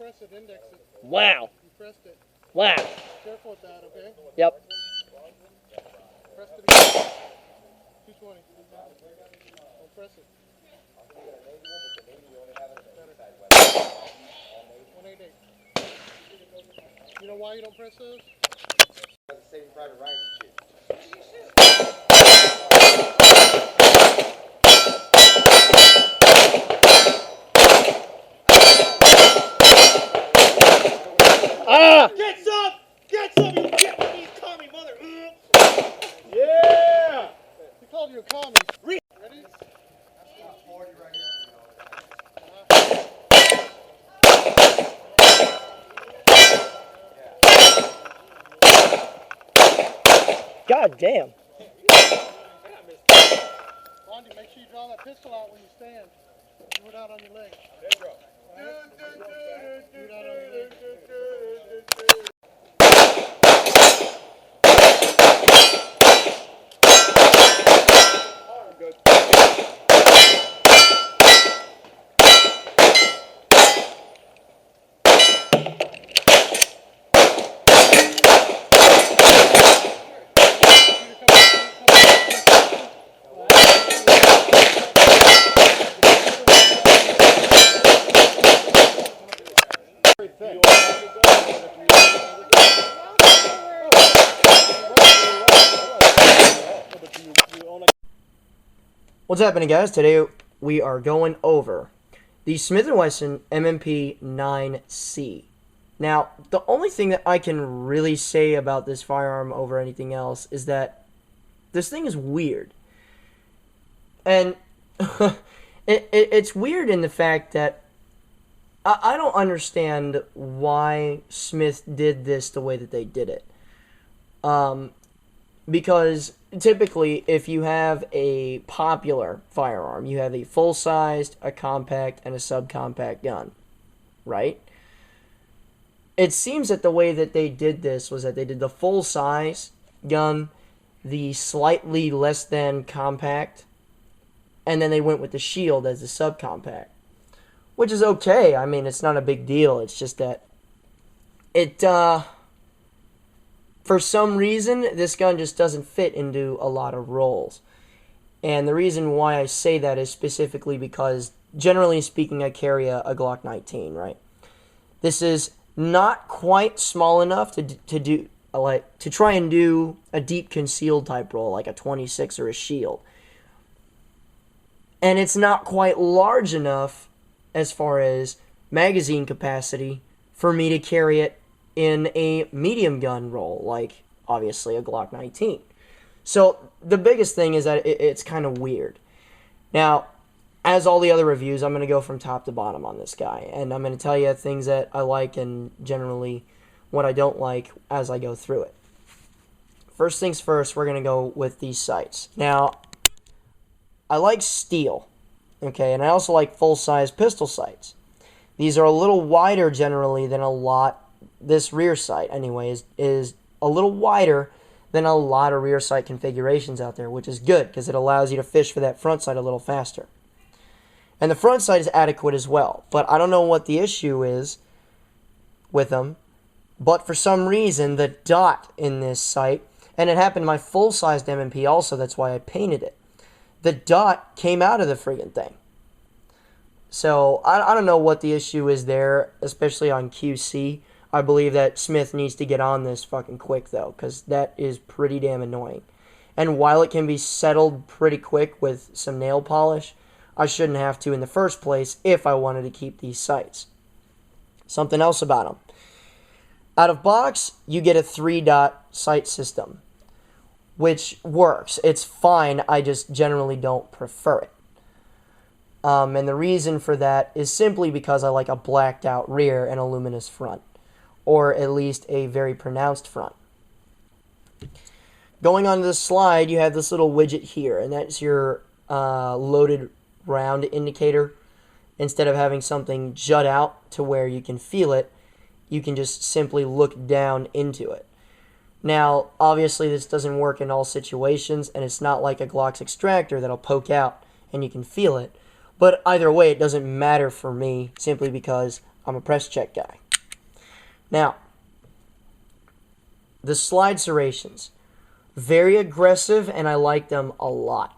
press it, index it. Wow. You pressed it. Wow. Careful with that, okay? Yep. Press it again. 220. Don't press it. 188. You know why you don't press those? Saving Private Ryan and shit. Ah! Get some! Get some, you Vietnamese commie mother! Yeah! He called you a commie. Ready? Ready? God damn. Blondie, make sure you draw that pistol out when you stand. Do it out on your leg. Do it out on your leg. What's happening, guys? Today we are going over the Smith & Wesson M&P 9C. Now, the only thing that I can really say about this firearm over anything else is that this thing is weird. And it's weird in the fact that I don't understand why Smith did this the way that they did it. Because typically, if you have a popular firearm, you have a full-sized, a compact, and a subcompact gun, right? It seems that the way that they did this was that they did the full-size gun, the slightly less than compact, and then they went with the shield as the subcompact, which is okay. I mean, it's not a big deal. It's just that it, for some reason, this gun just doesn't fit into a lot of roles. And the reason why I say that is specifically because, generally speaking, I carry a Glock 19, right? This is not quite small enough to try and do a deep concealed type role, like a 26 or a shield. And it's not quite large enough as far as magazine capacity for me to carry it in a medium gun role, like obviously a Glock 19. So the biggest thing is that it's kind of weird. Now, as all the other reviews, I'm going to go from top to bottom on this guy, and I'm going to tell you things that I like and generally what I don't like as I go through it. First things first, we're going to go with these sights. Now, I like steel, okay, and I also like full-size pistol sights. These are a little wider generally than a lot. This rear sight, anyway, is a little wider than a lot of rear sight configurations out there, which is good because it allows you to fish for that front sight a little faster. And the front sight is adequate as well, but I don't know what the issue is with them, but for some reason the dot in this sight, and it happened in my full-sized M&P also, that's why I painted it, the dot came out of the friggin' thing. So I don't know what the issue is there, especially on QC. I believe that Smith needs to get on this fucking quick, though, because that is pretty damn annoying. And while it can be settled pretty quick with some nail polish, I shouldn't have to in the first place if I wanted to keep these sights. Something else about them. Out of box, you get a 3-dot sight system, which works. It's fine, I just generally don't prefer it. And the reason for that is simply because I like a blacked out rear and a luminous front, or at least a very pronounced front. Going on to the slide, you have this little widget here, and that's your loaded round indicator. Instead of having something jut out to where you can feel it, you can just simply look down into it. Now, obviously this doesn't work in all situations, and it's not like a Glock's extractor that'll poke out and you can feel it. But either way, it doesn't matter for me, simply because I'm a press check guy. Now, the slide serrations. Very aggressive, and I like them a lot.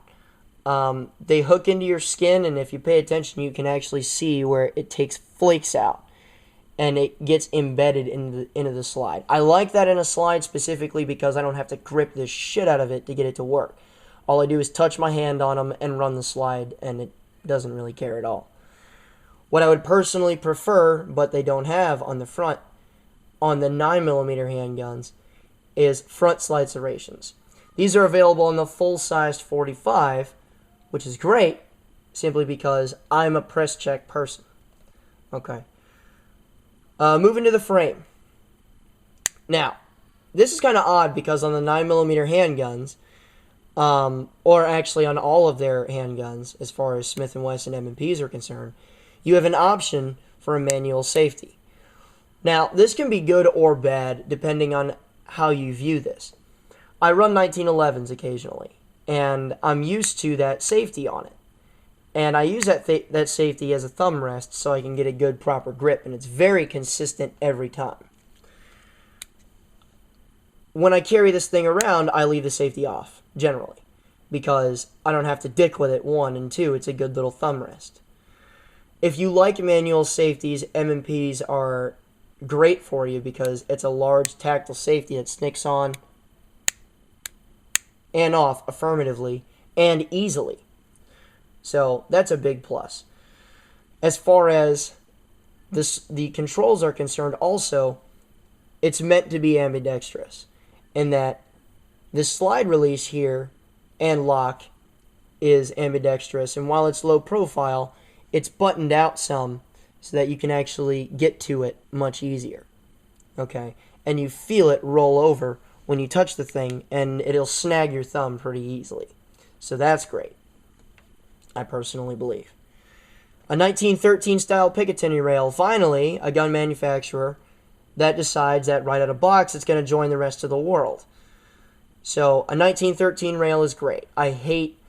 They hook into your skin, and if you pay attention, you can actually see where it takes flakes out, and it gets embedded into the slide. I like that in a slide specifically because I don't have to grip the shit out of it to get it to work. All I do is touch my hand on them and run the slide, and it doesn't really care at all. What I would personally prefer, but they don't have on the front, on the 9mm handguns, is front slide serrations. These are available in the full-sized 45, which is great, simply because I'm a press check person. Okay. Moving to the frame. Now, this is kind of odd because on the 9mm handguns, or actually on all of their handguns, as far as Smith & Wesson M&Ps are concerned, you have an option for a manual safety. Now, this can be good or bad depending on how you view this. I run 1911s occasionally, and I'm used to that safety on it. And I use that safety as a thumb rest so I can get a good proper grip, and it's very consistent every time. When I carry this thing around, I leave the safety off, generally, because I don't have to dick with it, 1, and 2, it's a good little thumb rest. If you like manual safeties, M&Ps are great for you because it's a large tactile safety that snicks on and off affirmatively and easily. So that's a big plus. As far as the controls are concerned also, it's meant to be ambidextrous in that the slide release here and lock is ambidextrous, and while it's low profile, it's buttoned out some so that you can actually get to it much easier. Okay? And you feel it roll over when you touch the thing, and it'll snag your thumb pretty easily. So that's great, I personally believe. A 1913 style Picatinny rail. Finally, a gun manufacturer that decides that right out of box it's going to join the rest of the world. So a 1913 rail is great. I hate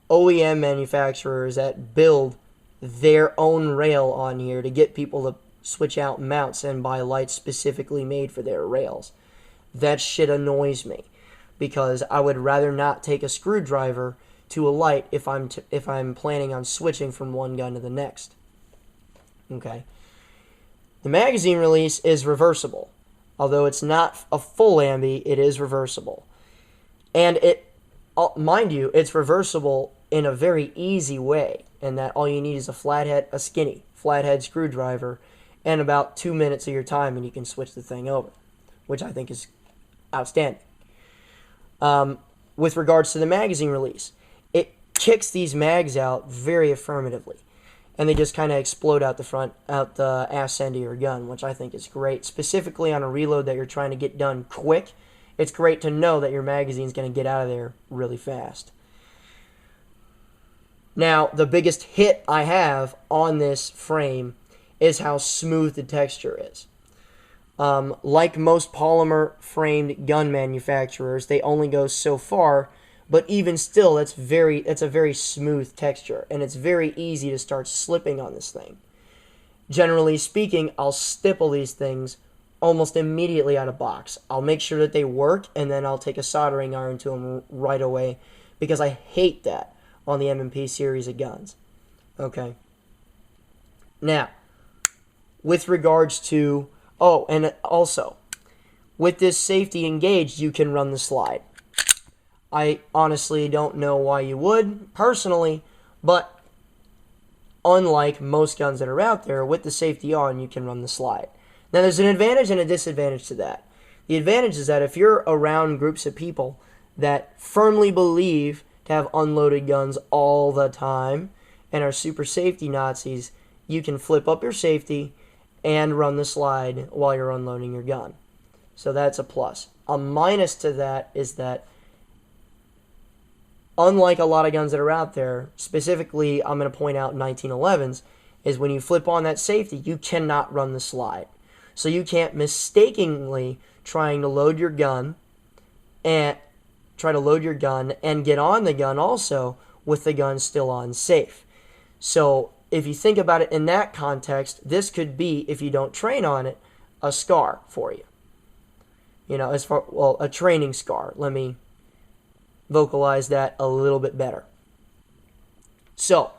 OEM manufacturers that build their own rail on here to get people to switch out mounts and buy lights specifically made for their rails. That shit annoys me because I would rather not take a screwdriver to a light if I'm planning on switching from one gun to the next. Okay. The magazine release is reversible. Although it's not a full ambi, it is reversible. And mind you, it's reversible in a very easy way, in that all you need is a skinny flathead screwdriver and about 2 minutes of your time and you can switch the thing over, which I think is outstanding. With regards to the magazine release, it kicks these mags out very affirmatively, and they just kind of explode out the ass end of your gun, which I think is great. Specifically on a reload that you're trying to get done quick, it's great to know that your magazine's going to get out of there really fast. Now, the biggest hit I have on this frame is how smooth the texture is. Like most polymer-framed gun manufacturers, they only go so far, but even still, it's a very smooth texture, and it's very easy to start slipping on this thing. Generally speaking, I'll stipple these things almost immediately out of box. I'll make sure that they work, and then I'll take a soldering iron to them right away, because I hate that on the M&P series of guns. Okay. Now, with regards to... Oh, and also, with this safety engaged, you can run the slide. I honestly don't know why you would, personally, but unlike most guns that are out there, with the safety on, you can run the slide. Now, there's an advantage and a disadvantage to that. The advantage is that if you're around groups of people that firmly believe to have unloaded guns all the time and are super safety Nazis, you can flip up your safety and run the slide while you're unloading your gun. So that's a plus. A minus to that is that, unlike a lot of guns that are out there, specifically I'm going to point out 1911s, is when you flip on that safety, you cannot run the slide. So you can't mistakenly trying to load your gun and get on the gun also with the gun still on safe. So if you think about it in that context, this could be, if you don't train on it, a scar for you. You know, as far, well, a training scar. Let me vocalize that a little bit better. So,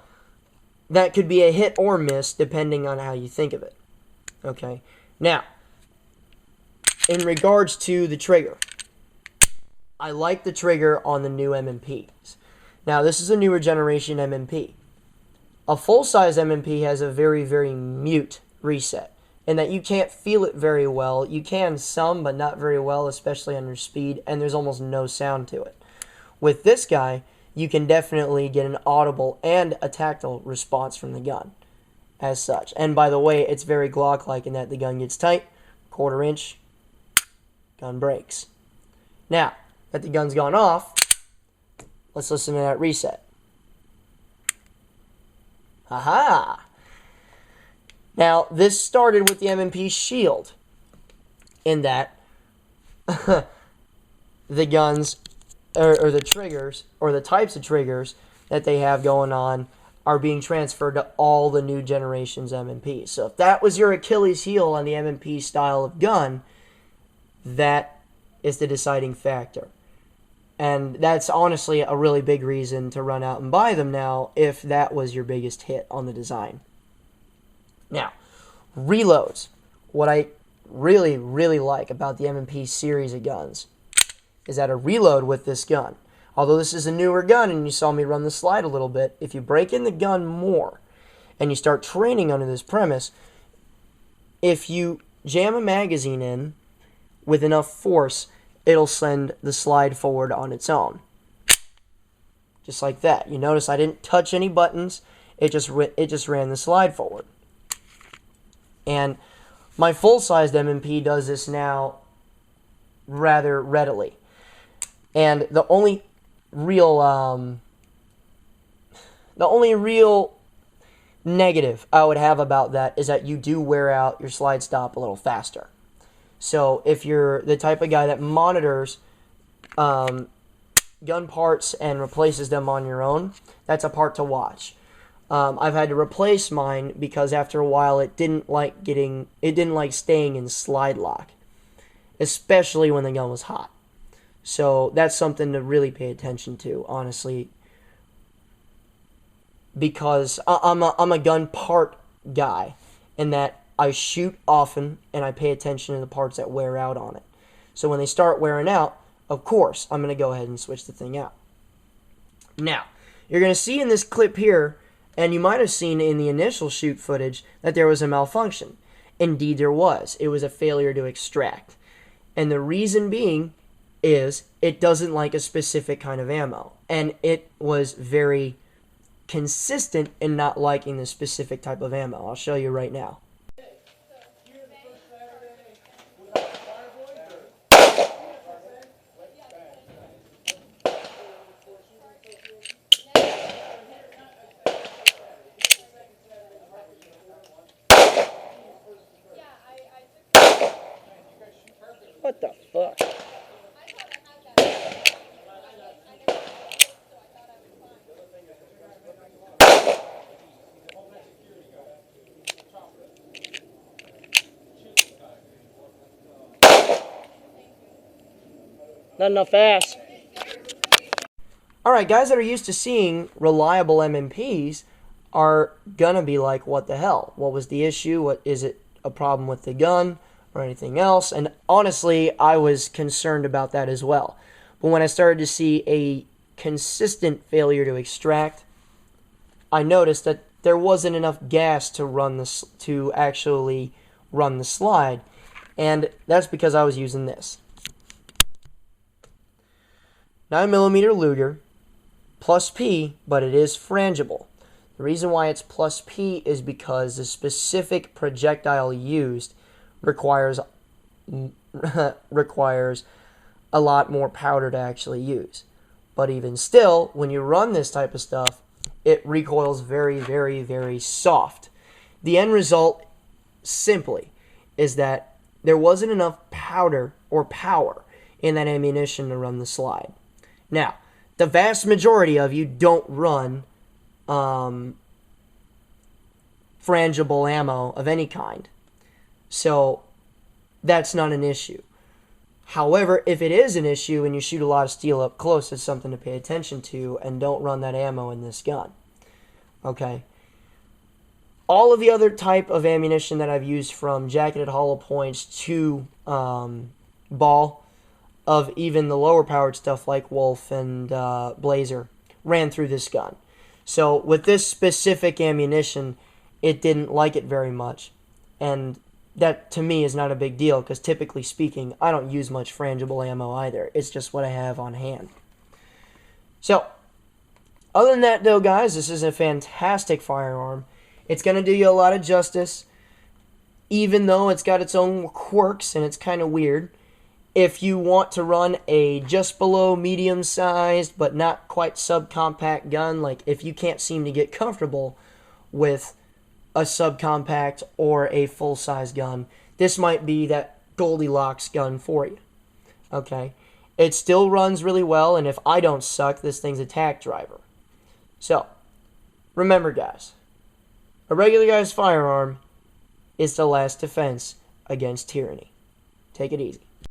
that could be a hit or miss depending on how you think of it. Okay? Now, in regards to the trigger, I like the trigger on the new M&Ps. Now, this is a newer generation M&P. A full-size M&P has a very, very mute reset, in that you can't feel it very well. You can some, but not very well, especially under speed, and there's almost no sound to it. With this guy, you can definitely get an audible and a tactile response from the gun, as such. And by the way, it's very Glock-like in that the gun gets tight, 1/4 inch, gun breaks. Now, that the gun's gone off, let's listen to that reset. Aha! Now, this started with the M&P Shield, in that the guns, or the triggers, or the types of triggers that they have going on are being transferred to all the new generation's M&Ps. So if that was your Achilles heel on the M&P style of gun, that is the deciding factor. And that's honestly a really big reason to run out and buy them now if that was your biggest hit on the design. Now, reloads. What I really, really like about the M&P series of guns is that a reload with this gun, although this is a newer gun and you saw me run the slide a little bit, if you break in the gun more and you start training under this premise, if you jam a magazine in with enough force, it'll send the slide forward on its own. Just like that. You notice I didn't touch any buttons. It just ran the slide forward. And my full-sized M&P does this now rather readily. And the only real negative I would have about that is that you do wear out your slide stop a little faster. So if you're the type of guy that monitors gun parts and replaces them on your own, that's a part to watch. I've had to replace mine because after a while it didn't like staying in slide lock, especially when the gun was hot. So that's something to really pay attention to, honestly, because I'm a gun part guy, in that I shoot often and I pay attention to the parts that wear out on it. So when they start wearing out, of course, I'm going to go ahead and switch the thing out. Now, you're going to see in this clip here, and you might have seen in the initial shoot footage, that there was a malfunction. Indeed, there was. It was a failure to extract. And the reason being is it doesn't like a specific kind of ammo. And it was very consistent in not liking the specific type of ammo. I'll show you right now. What the fuck? Not enough ass. Alright, guys that are used to seeing reliable M&Ps are gonna be like, what the hell? What was the issue? What is it, a problem with the gun or anything else? And honestly, I was concerned about that as well. But when I started to see a consistent failure to extract, I noticed that there wasn't enough gas to actually run the slide, and that's because I was using this 9mm Luger plus P, but it is frangible. The reason why it's plus P is because the specific projectile used requires a lot more powder to actually use. But even still, when you run this type of stuff, it recoils very, very, very soft. The end result, simply, is that there wasn't enough powder or power in that ammunition to run the slide. Now, the vast majority of you don't run frangible ammo of any kind. So that's not an issue. However, if it is an issue and you shoot a lot of steel up close, it's something to pay attention to, and don't run that ammo in this gun. Okay? All of the other type of ammunition that I've used, from jacketed hollow points to ball, of even the lower powered stuff like Wolf and Blazer, ran through this gun. So with this specific ammunition, it didn't like it very much. And that, to me, is not a big deal, because typically speaking, I don't use much frangible ammo either. It's just what I have on hand. So, other than that, though, guys, this is a fantastic firearm. It's going to do you a lot of justice, even though it's got its own quirks and it's kind of weird. If you want to run a just below medium-sized but not quite subcompact gun, like if you can't seem to get comfortable with a subcompact or a full-size gun, this might be that Goldilocks gun for you. Okay? It still runs really well, and if I don't suck, this thing's a tack driver. So, remember, guys, a regular guy's firearm is the last defense against tyranny. Take it easy.